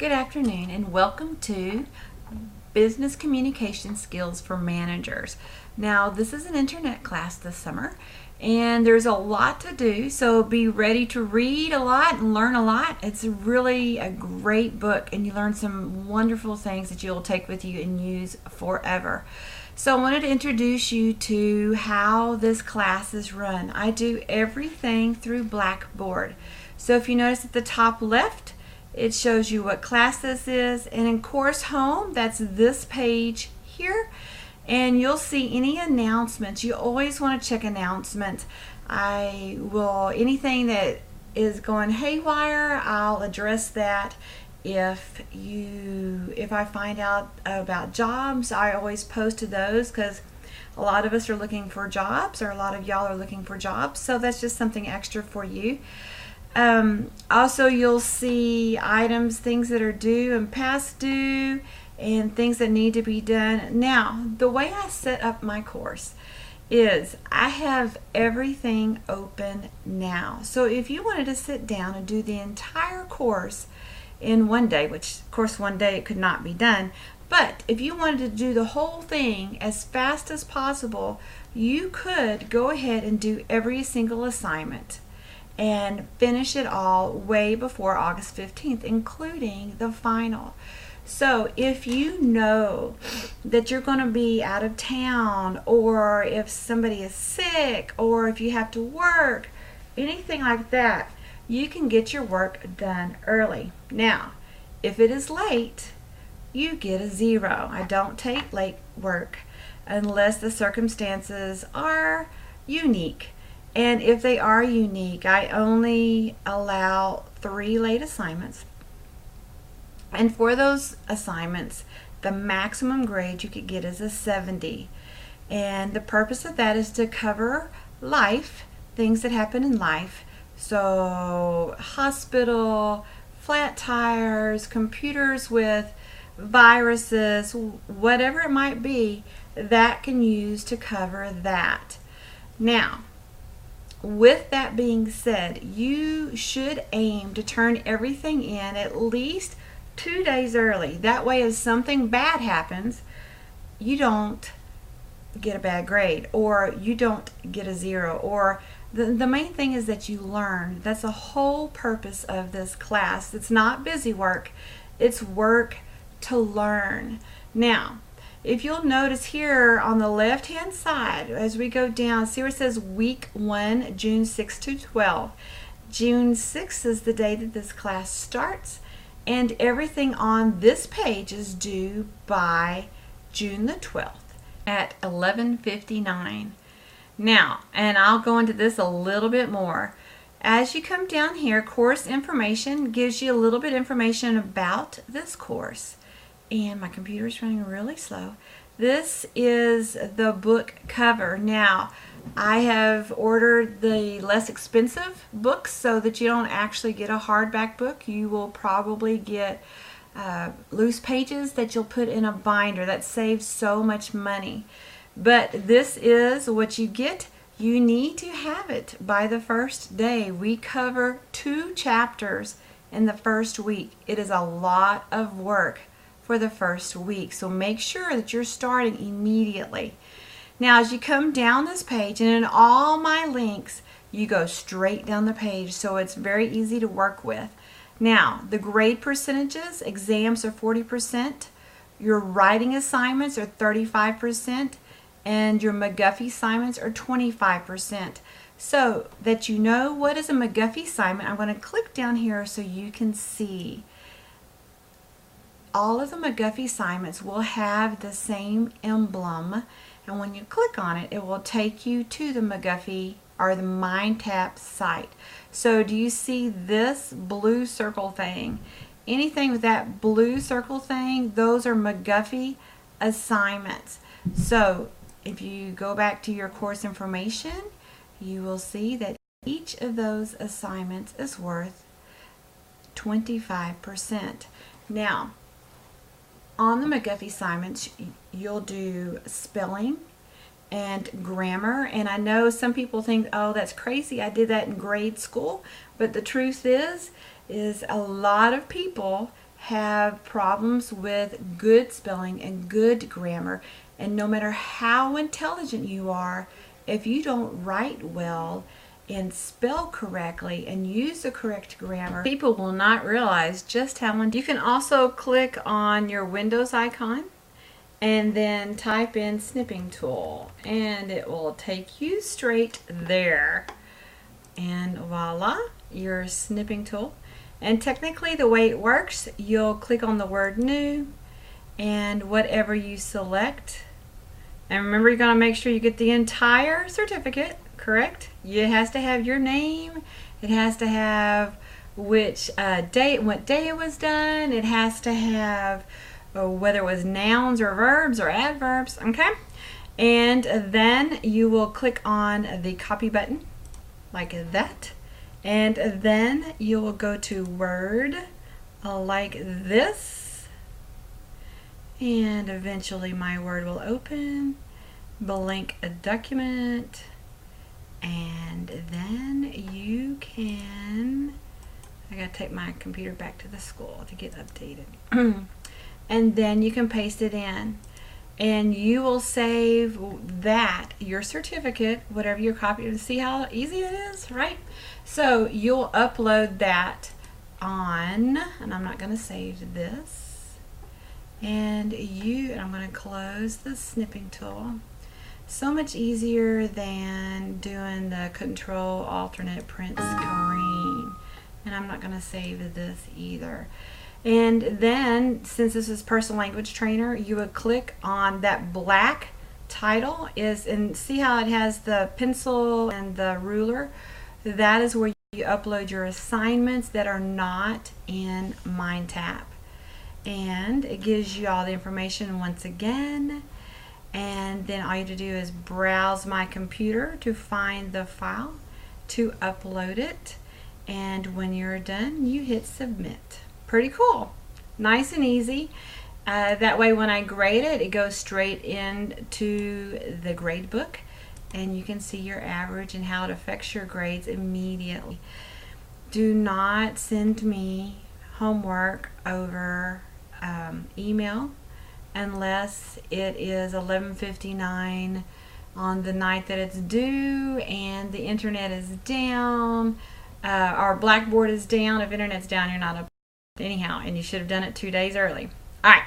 Good afternoon and welcome to Business Communication Skills for Managers. Now, this is an internet class this summer and there's a lot to do, so be ready to read a lot and learn a lot. It's really a great book and you learn some wonderful things that you'll take with you and use forever. So I wanted to introduce you to how this class is run. I do everything through Blackboard. So if you notice at the top left, it shows you what class this is, and in Course Home, that's this page here, and you'll see any announcements. You always want to check announcements. Anything that is going haywire, I'll address that. If I find out about jobs, I always post to those because a lot of us are looking for jobs, or a lot of y'all are looking for jobs, so that's just something extra for you. Also, you'll see items, things that are due and past due, and things that need to be done. Now, the way I set up my course is I have everything open now. So if you wanted to sit down and do the entire course in one day, which of course one day it could not be done, but if you wanted to do the whole thing as fast as possible, you could go ahead and do every single assignment and finish it all way before August 15th, including the final. So if you know that you're going to be out of town, or if somebody is sick, or if you have to work, anything like that, you can get your work done early. Now, if it is late, you get a 0. I don't take late work unless the circumstances are unique. And if they are unique, I only allow 3 late assignments. And for those assignments, the maximum grade you could get is a 70. And the purpose of that is to cover life, things that happen in life. So hospital, flat tires, computers with viruses, whatever it might be, that can use to cover that. Now, with that being said, you should aim to turn everything in at least 2 days early. That way, if something bad happens, you don't get a bad grade, or you don't get a 0, or the main thing is that you learn. That's the whole purpose of this class. It's not busy work, it's work to learn. Now, if you'll notice here on the left hand side, as we go down, see where it says week 1, June 6 to 12. June 6 is the day that this class starts, and everything on this page is due by June the 12th at 11:59. Now, and I'll go into this a little bit more. As you come down here, course information gives you a little bit of information about this course. And my computer is running really slow. This is the book cover. Now, I have ordered the less expensive books so that you don't actually get a hardback book. You will probably get loose pages that you'll put in a binder. That saves so much money. But this is what you get. You need to have it by the first day. We cover 2 chapters in the first week. It is a lot of work for the first week, so make sure that you're starting immediately. Now, as you come down this page, and in all my links, you go straight down the page, so it's very easy to work with. Now, the grade percentages: exams are 40%, your writing assignments are 35%, and your McGuffey assignments are 25%. So that you know what is a McGuffey assignment, I'm going to click down here so you can see. All of the McGuffey assignments will have the same emblem, and when you click on it, it will take you to the McGuffey or the MindTap site. So do you see this blue circle thing? Anything with that blue circle thing, those are McGuffey assignments. So if you go back to your course information, you will see that each of those assignments is worth 25%. Now, on the McGuffey assignments, you'll do spelling and grammar, and I know some people think, oh, that's crazy, I did that in grade school, but the truth is a lot of people have problems with good spelling and good grammar, and no matter how intelligent you are, if you don't write well and spell correctly and use the correct grammar, people will not realize just how much. You can also click on your Windows icon and then type in snipping tool, and it will take you straight there. And voila, your snipping tool. And technically the way it works, you'll click on the word new and whatever you select. And remember, you're going to make sure you get the entire certificate, correct? It has to have your name. It has to have which date, what day it was done. It has to have whether it was nouns or verbs or adverbs, okay? And then you will click on the copy button like that. And then you will go to Word like this. And eventually my Word will open, blank a document, and then you can, I gotta take my computer back to the school to get updated. And then you can paste it in, and you will save that, your certificate, whatever your copy. See how easy it is, right? So you'll upload that on, and I'm not going to save this, and I'm going to close the snipping tool. So much easier than doing the control alternate print screen. And I'm not going to save this either. And then, since this is Personal Language Trainer, you would click on that black title and see how it has the pencil and the ruler. That is where you upload your assignments that are not in MindTap. And it gives you all the information once again. And then all you have to do is browse my computer to find the file, to upload it. And when you're done, you hit submit. Pretty cool. Nice and easy. That way when I grade it, it goes straight into the grade book, and you can see your average and how it affects your grades immediately. Do not send me homework over email unless it is 11:59 on the night that it's due and the internet is down, or Blackboard is down. If internet's down, you're not up anyhow, and you should have done it 2 days early. Alright,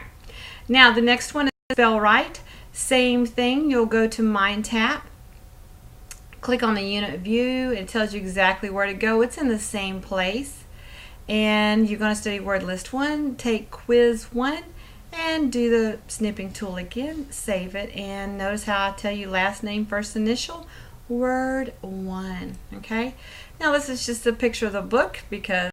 now the next one is spell right. Same thing, you'll go to MindTap, click on the unit view. It tells you exactly where to go. It's in the same place, and you're going to study word list 1, take quiz 1, and do the snipping tool again. Save it, and notice how I tell you last name, first initial, word 1. Okay, now this is just a picture of the book because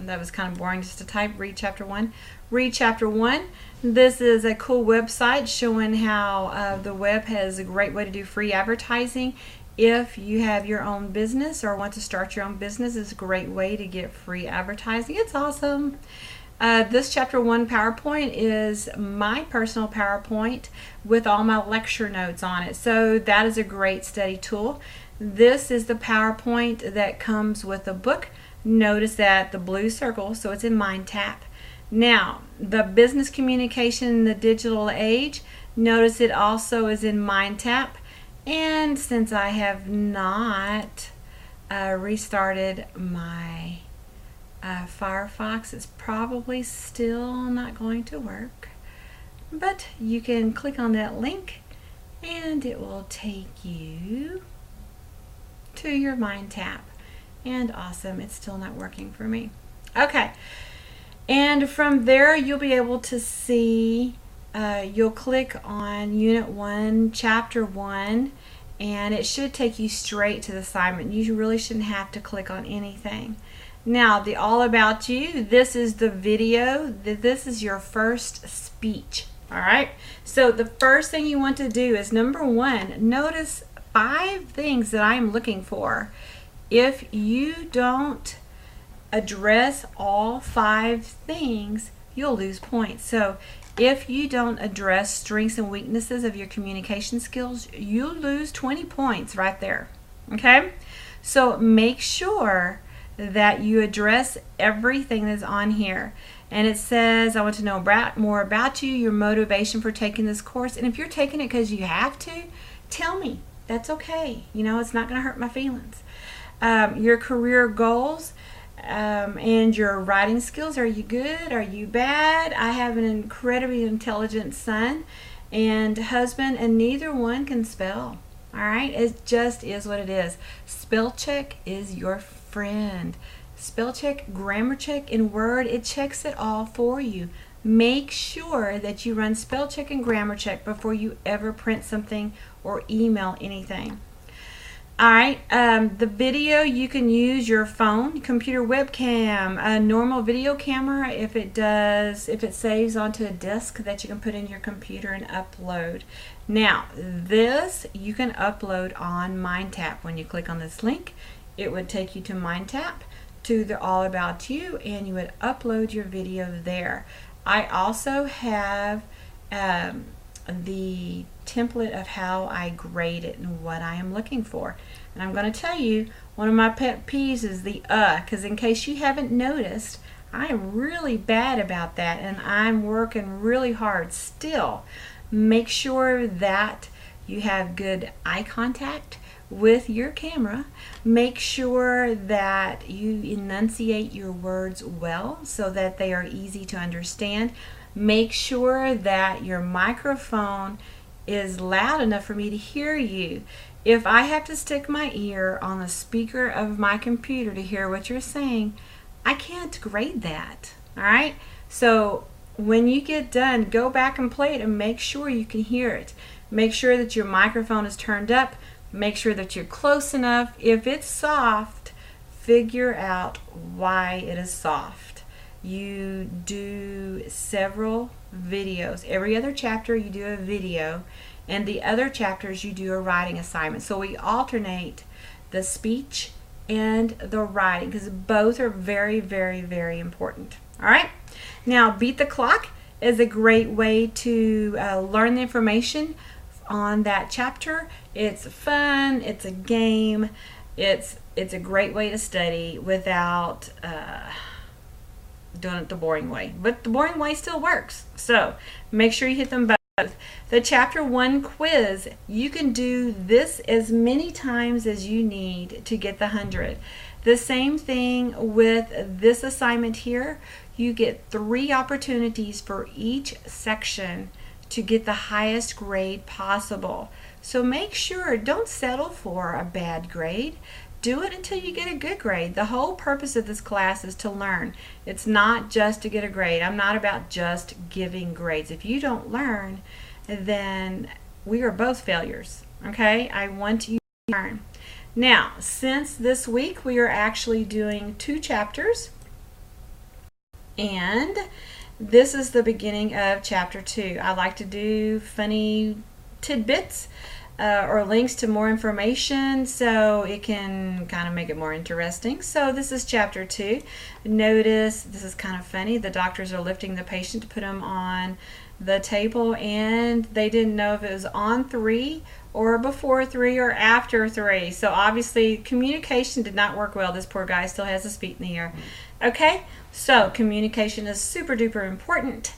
that was kind of boring just to type. Read chapter 1. Read chapter 1. This is a cool website showing how the web has a great way to do free advertising. If you have your own business or want to start your own business, it's a great way to get free advertising. It's awesome. This chapter 1 PowerPoint is my personal PowerPoint with all my lecture notes on it. So that is a great study tool. This is the PowerPoint that comes with a book. Notice that the blue circle, so it's in MindTap. Now, the business communication in the digital age, notice it also is in MindTap. And since I have not restarted my Firefox, it's probably still not going to work. But you can click on that link and it will take you to your MindTap. And awesome, it's still not working for me. Okay, and from there you'll be able to see, you'll click on Unit 1, Chapter 1, and it should take you straight to the assignment. You really shouldn't have to click on anything. Now, the All About You, this is the video. This is your first speech. All right, so the first thing you want to do is, number 1, notice 5 things that I'm looking for. If you don't address all 5 things, you'll lose points. So if you don't address strengths and weaknesses of your communication skills, you'll lose 20 points right there. Okay? So make sure that you address everything that's on here. And it says, I want to know more about you, your motivation for taking this course. And if you're taking it because you have to, tell me. That's okay. You know, it's not going to hurt my feelings. Your career goals and your writing skills. Are you good? Are you bad? I have an incredibly intelligent son and husband, and neither one can spell. All right, it just is what it is. Spell check is your friend. Spell check, grammar check, in Word, it checks it all for you. Make sure that you run spell check and grammar check before you ever print something or email anything. All right, the video, you can use your phone, computer webcam, a normal video camera if it saves onto a disk that you can put in your computer and upload. Now, this you can upload on MindTap. When you click on this link, it would take you to MindTap, to the All About You, and you would upload your video there. I also have the template of how I grade it and what I am looking for. And I'm going to tell you, one of my pet peeves is the because in case you haven't noticed, I am really bad about that, and I'm working really hard still. Make sure that you have good eye contact with your camera. Make sure that you enunciate your words well so that they are easy to understand. Make sure that your microphone is loud enough for me to hear you. If I have to stick my ear on the speaker of my computer to hear what you're saying, I can't grade that. All right? So when you get done, go back and play it and make sure you can hear it. Make sure that your microphone is turned up. Make sure that you're close enough. If it's soft, figure out why it is soft. You do several videos. Every other chapter you do a video, and the other chapters you do a writing assignment. So we alternate the speech and the writing because both are very, very, very important. All right? Now, Beat the Clock is a great way to learn the information on that chapter. It's fun, it's a game, it's a great way to study without doing it the boring way. But the boring way still works. So make sure you hit them both. The chapter 1 quiz, you can do this as many times as you need to get the 100. The same thing with this assignment here. You get 3 opportunities for each section to get the highest grade possible. So make sure, don't settle for a bad grade. Do it until you get a good grade. The whole purpose of this class is to learn. It's not just to get a grade. I'm not about just giving grades. If you don't learn, then we are both failures. Okay? I want you to learn. Now, since this week we are actually doing 2 chapters, and this is the beginning of chapter 2. I like to do funny tidbits or links to more information so it can kind of make it more interesting. So this is chapter 2. Notice, this is kind of funny, the doctors are lifting the patient to put him on the table, and they didn't know if it was on 3 or before 3 or after 3. So obviously communication did not work well. This poor guy still has his feet in the air. Okay, so communication is super duper important.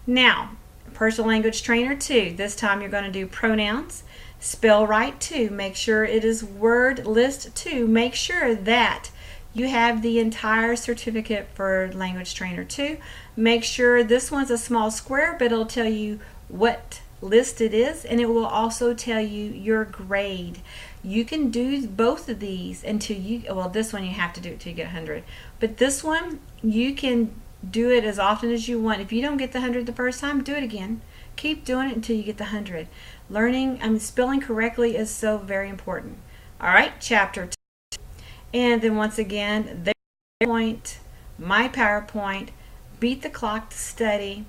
Now, personal language trainer 2. This time you're going to do pronouns. Spell right 2. Make sure it is word list 2. Make sure that you have the entire certificate for language trainer 2. Make sure this one's a small square, but it'll tell you what list it is, and it will also tell you your grade. You can do both of these until you, well, this one you have to do it till you get 100, but this one you can do it as often as you want. If you don't get the 100 the first time, do it again. Keep doing it until you get the 100. Learning, spelling correctly is so very important. All right, chapter 2. And then once again, their point, my PowerPoint, Beat the Clock to study.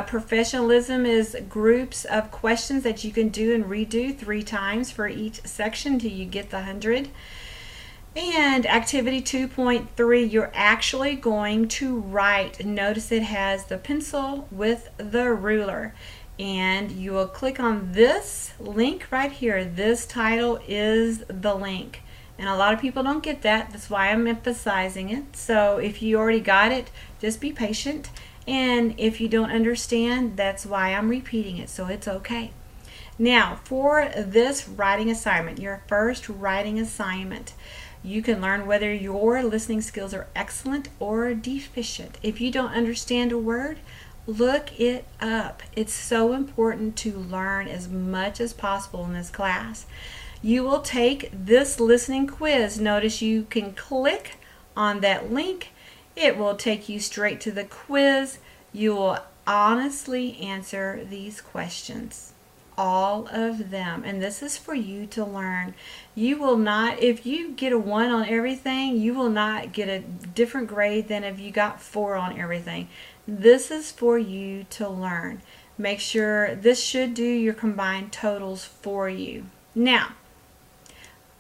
Professionalism is groups of questions that you can do and redo 3 times for each section till you get the 100. And activity 2.3, you're actually going to write. Notice it has the pencil with the ruler. And you will click on this link right here. This title is the link. And a lot of people don't get that. That's why I'm emphasizing it. So if you already got it, just be patient. And if you don't understand, that's why I'm repeating it. So it's okay. Now, for this writing assignment, your first writing assignment, you can learn whether your listening skills are excellent or deficient. If you don't understand a word, look it up. It's so important to learn as much as possible in this class. You will take this listening quiz. Notice you can click on that link. It will take you straight to the quiz. You will honestly answer these questions. All of them. And this is for you to learn. You will not, if you get a 1 on everything, you will not get a different grade than if you got 4 on everything. This is for you to learn. Make sure this should do your combined totals for you. Now,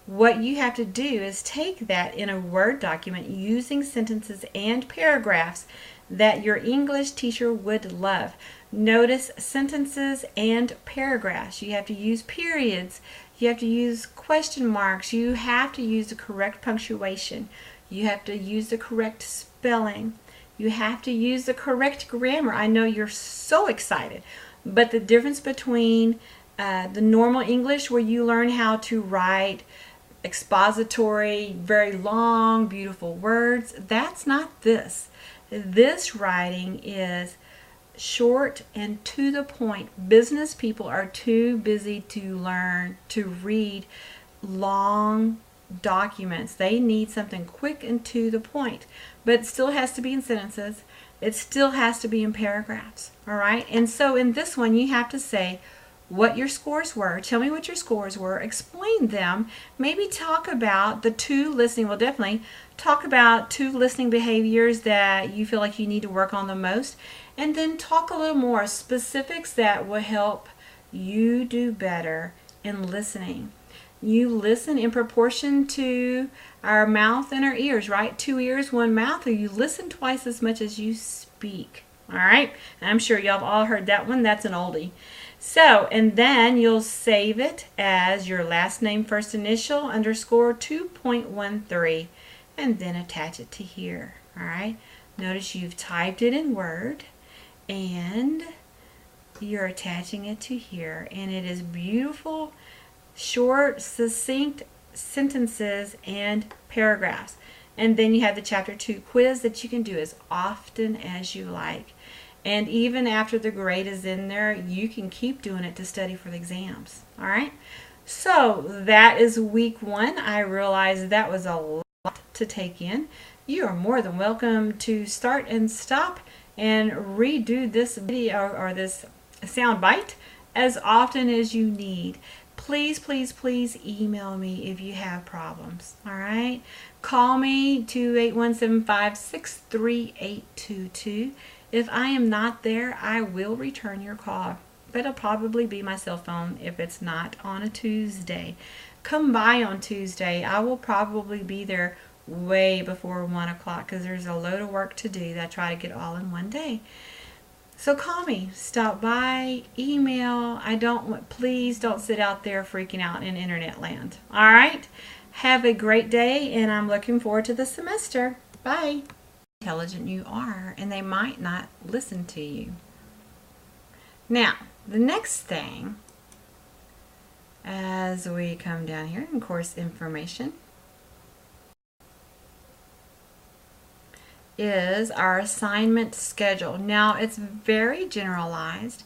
what you have to do is take that in a Word document using sentences and paragraphs that your English teacher would love. Notice sentences and paragraphs. You have to use periods. You have to use question marks. You have to use the correct punctuation. You have to use the correct spelling. You have to use the correct grammar. I know you're so excited, but the difference between the normal English where you learn how to write expository, very long, beautiful words, that's not this. This writing is short and to the point. Business people are too busy to learn to read long documents. They need something quick and to the point, but it still has to be in sentences. It still has to be in paragraphs. All right. And so in this one, you have to say what your scores were. Tell me what your scores were. Explain them. Maybe talk about the 2 listening. Well, definitely talk about 2 listening behaviors that you feel like you need to work on the most. And then talk a little more specifics that will help you do better in listening. You listen in proportion to our mouth and our ears, right? 2 ears, 1 mouth, or you listen twice as much as you speak. All right? And I'm sure y'all have all heard that one. That's an oldie. So, and then you'll save it as your last name, first initial, underscore 2.13, and then attach it to here. All right? Notice you've typed it in Word, and you're attaching it to here. And it is beautiful, short, succinct sentences and paragraphs. And then you have the Chapter 2 quiz that you can do as often as you like. And even after the grade is in there, you can keep doing it to study for the exams. All right? So that is week 1. I realize that was a lot to take in. You are more than welcome to start and stop and redo this video or this sound bite as often as you need. Please, please, please email me if you have problems. All right? Call me 28175638822. If I am not there, I will return your call. But it'll probably be my cell phone if it's not on a Tuesday. Come by on Tuesday. I will probably be there way before 1 o'clock because there's a load of work to do that I try to get all in one day. So call me, stop by, email. Please don't sit out there freaking out in internet land. All right? Have a great day, and I'm looking forward to the semester. Bye. Intelligent you are, and they might not listen to you. Now, the next thing, as we come down here in course information, is our assignment schedule. Now, it's very generalized,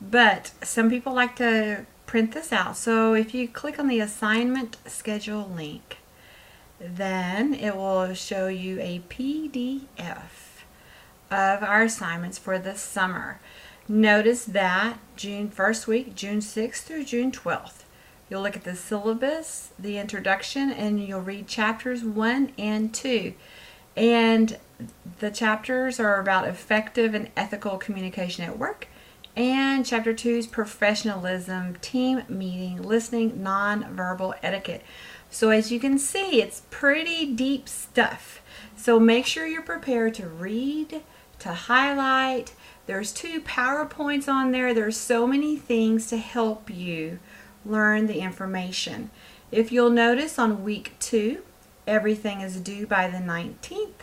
but some people like to print this out. So if you click on the assignment schedule link, then it will show you a PDF of our assignments for the summer. Notice that June 1st week, June 6th through June 12th. You'll look at the syllabus, the introduction, and you'll read chapters 1 and 2. And the chapters are about effective and ethical communication at work. And chapter 2 is professionalism, team meeting, listening, nonverbal etiquette. So as you can see, it's pretty deep stuff. So make sure you're prepared to read, to highlight. There's 2 PowerPoints on there. There's so many things to help you learn the information. If you'll notice, on week 2, everything is due by the 19th.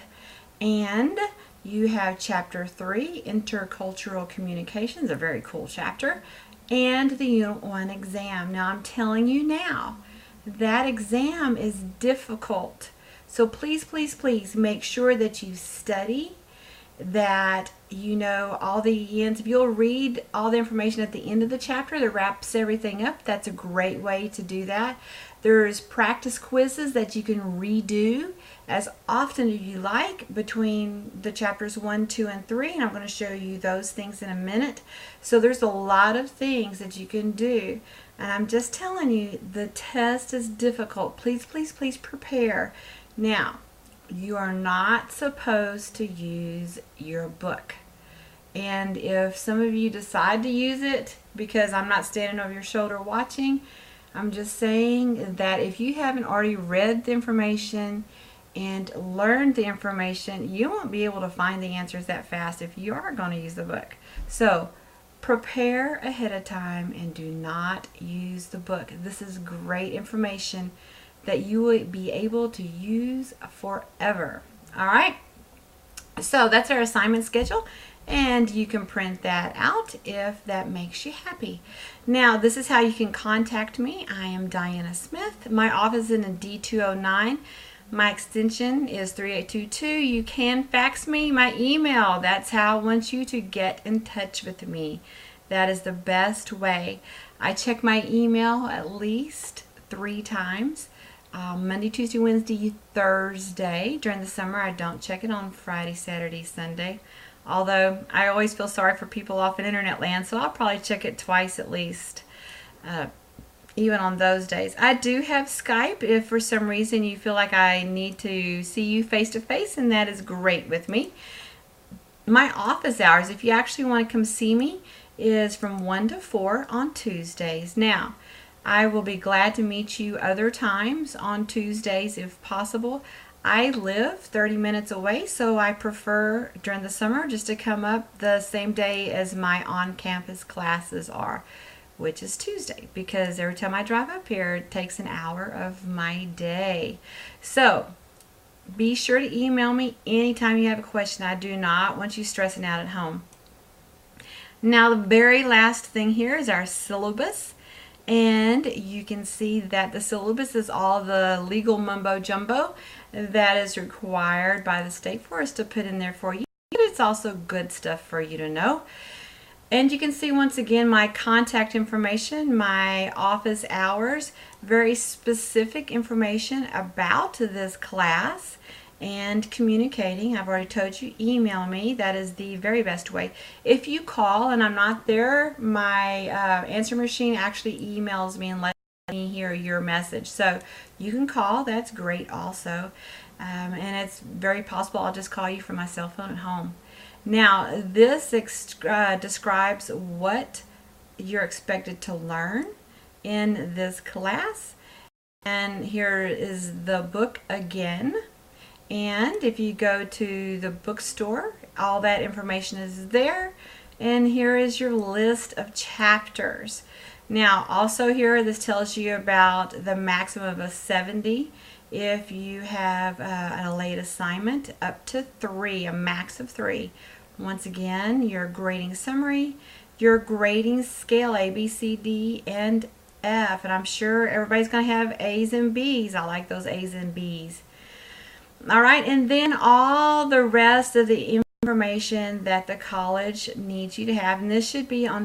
And you have chapter 3, intercultural communications, a very cool chapter, and the unit 1 exam. Now I'm telling you now, that exam is difficult. So please, please, please make sure that you study, that you know all the ends. If you'll read all the information at the end of the chapter that wraps everything up, that's a great way to do that. There's practice quizzes that you can redo as often as you like between the chapters 1, 2, and 3, and I'm going to show you those things in a minute. So there's a lot of things that you can do, and I'm just telling you, the test is difficult. Please, please, please prepare. Now, you are not supposed to use your book. And if some of you decide to use it, because I'm not standing over your shoulder watching, I'm just saying that if you haven't already read the information and learned the information, you won't be able to find the answers that fast if you are going to use the book. So prepare ahead of time and do not use the book. This is great information that you will be able to use forever. All right, so that's our assignment schedule, and you can print that out if that makes you happy. Now, this is how you can contact me. I am Diana Smith. My office is in a D209. My extension is 3822. You can fax me. My email, that's how I want you to get in touch with me. That is the best way. I check my email at least 3 times. Monday, Tuesday, Wednesday, Thursday. During the summer, I don't check it on Friday, Saturday, Sunday. Although I always feel sorry for people off in internet land, so I'll probably check it twice at least, even on those days. I do have Skype if for some reason you feel like I need to see you face to face, and that is great with me. My office hours, if you actually want to come see me, is from 1 to 4 on Tuesdays. Now, I will be glad to meet you other times on Tuesdays if possible. I live 30 minutes away, so I prefer during the summer just to come up the same day as my on-campus classes are, which is Tuesday, because every time I drive up here, it takes an hour of my day. So be sure to email me anytime you have a question. I do not want you stressing out at home. Now, the very last thing here is our syllabus. And you can see that the syllabus is all the legal mumbo jumbo that is required by the state for us to put in there for you. But it's also good stuff for you to know. And you can see once again my contact information, my office hours, very specific information about this class and communicating. I've already told you, email me. That is the very best way. If you call and I'm not there, my answer machine actually emails me and lets me hear your message. So you can call. That's great also. And it's very possible I'll just call you from my cell phone at home. Now, this describes what you're expected to learn in this class. And here is the book again. And if you go to the bookstore, all that information is there. And here is your list of chapters. Now, also here, this tells you about the maximum of 70 if you have a late assignment, up to 3, a max of 3. Once again, your grading summary, your grading scale, A, B, C, D, and F. And I'm sure everybody's going to have A's and B's. I like those A's and B's. All right, and then all the rest of the information that the college needs you to have, and this should be on